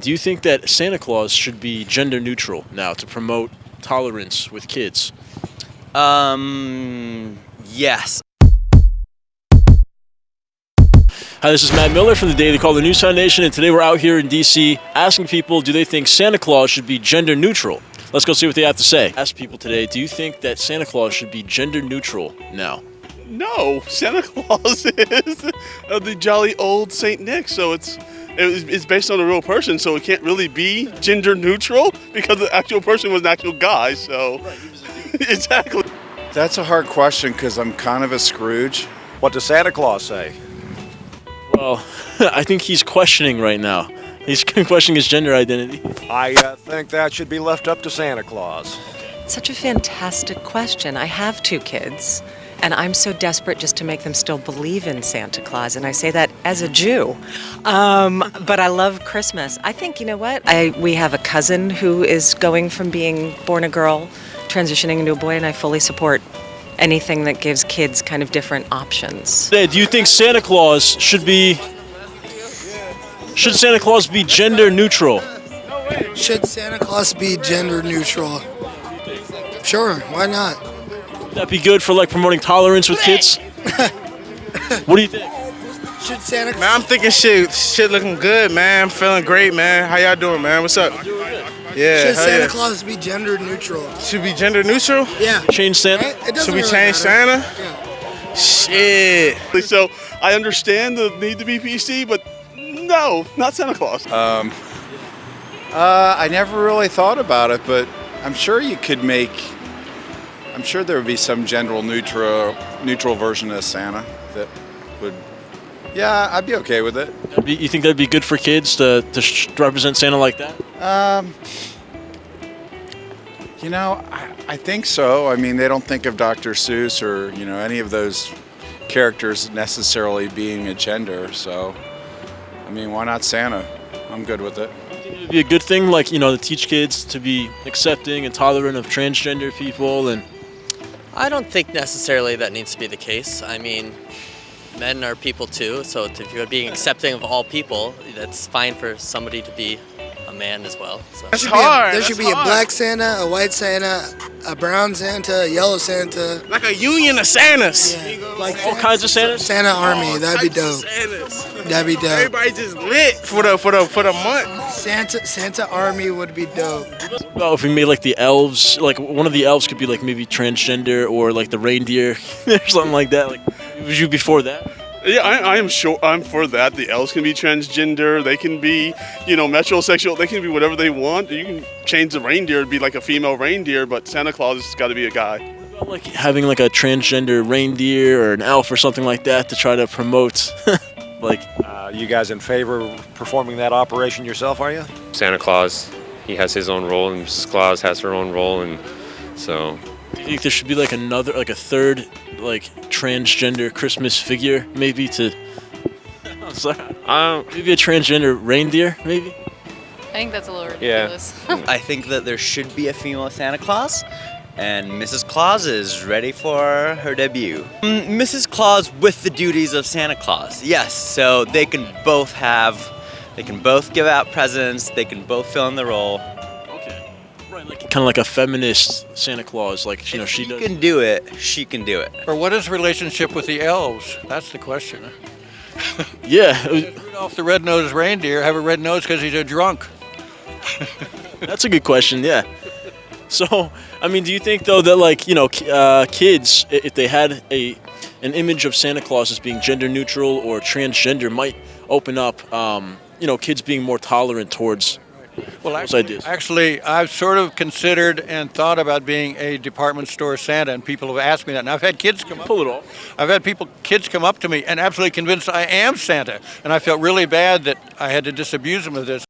Do you think that Santa Claus should be gender neutral now to promote tolerance with kids? Yes. Hi, this is Matt Miller from the Daily Caller News Foundation, and today we're out here in D.C. asking people, do they think Santa Claus should be gender neutral? Let's go see what they have to say. Ask people today, do you think that Santa Claus should be gender neutral now? No, Santa Claus is the jolly old Saint Nick, so it's based on a real person, so it can't really be gender neutral because the actual person was an actual guy. So exactly. That's a hard question because I'm kind of a Scrooge. What does Santa Claus say? Well, I think he's questioning right now. He's questioning his gender identity. I think that should be left up to Santa Claus. Such a fantastic question. I have two kids, and I'm so desperate just to make them still believe in Santa Claus, and I say that as a Jew. But I love Christmas. I think, you know what? We have a cousin who is going from being born a girl, transitioning into a boy, and I fully support anything that gives kids kind of different options. Do you think Santa Claus should Santa Claus be gender neutral? Should Santa Claus be gender neutral? Sure, why not? Would that be good for like promoting tolerance with kids? What do you think? Should Santa Man, I'm thinking shit looking good, man. I'm feeling great, man. How y'all doing, man? What's up? Yeah. Should hell Santa yeah. Claus be gender neutral? Should be gender neutral? Yeah. Change Santa? Right? It doesn't Should we really change matter. Santa? Yeah. Shit. So I understand the need to be PC, but no, not Santa Claus. I never really thought about it, but I'm sure there would be some gender neutral version of Santa that would. Yeah, I'd be okay with it. You think that'd be good for kids to represent Santa like that? I think so. I mean, they don't think of Dr. Seuss or any of those characters necessarily being a gender. So, I mean, why not Santa? I'm good with it. It'd be a good thing, like to teach kids to be accepting and tolerant of transgender people, and I don't think necessarily that needs to be the case. I mean, men are people too, so if you're being accepting of all people, that's fine for somebody to be a man as well. So. That's hard. There should be a black Santa, a white Santa, a brown Santa, a yellow Santa. Like a union of Santas. Yeah, like all kinds of Santas. Santa Army. That'd be dope. Santas. That'd be dope. Everybody just lit for the month. Santa Army would be dope. Well, if we made like the elves, like one of the elves could be like maybe transgender, or like the reindeer or something like that. Like, would you be for that? Yeah, I am sure I'm for that. The elves can be transgender. They can be, metrosexual. They can be whatever they want. You can change the reindeer to be like a female reindeer, but Santa Claus has got to be a guy. What about like having like a transgender reindeer or an elf or something like that to try to promote, like. You guys in favor of performing that operation yourself, are you? Santa Claus, he has his own role, and Mrs. Claus has her own role, and so. Do you think there should be like a third, like transgender Christmas figure, maybe to? I'm sorry. Maybe a transgender reindeer, maybe. I think that's a little ridiculous. Yeah. I think that there should be a female Santa Claus, and Mrs. Claus is ready for her debut. Mrs. Claus with the duties of Santa Claus, yes. So they can both give out presents, they can both fill in the role. Okay. Right, like kind of like a feminist Santa Claus, like she does. She can do it. She can do it. Or what is the relationship with the elves? That's the question. Yeah. Rudolph the red-nosed reindeer have a red nose because he's a drunk. That's a good question. Yeah. So, I mean, do you think though that kids, if they had an image of Santa Claus as being gender neutral or transgender, might open up, kids being more tolerant towards those ideas? Actually, I've sort of considered and thought about being a department store Santa, and people have asked me that. And I've had kids come up. Pull it off. I've had kids come up to me and absolutely convinced I am Santa, and I felt really bad that I had to disabuse them of this.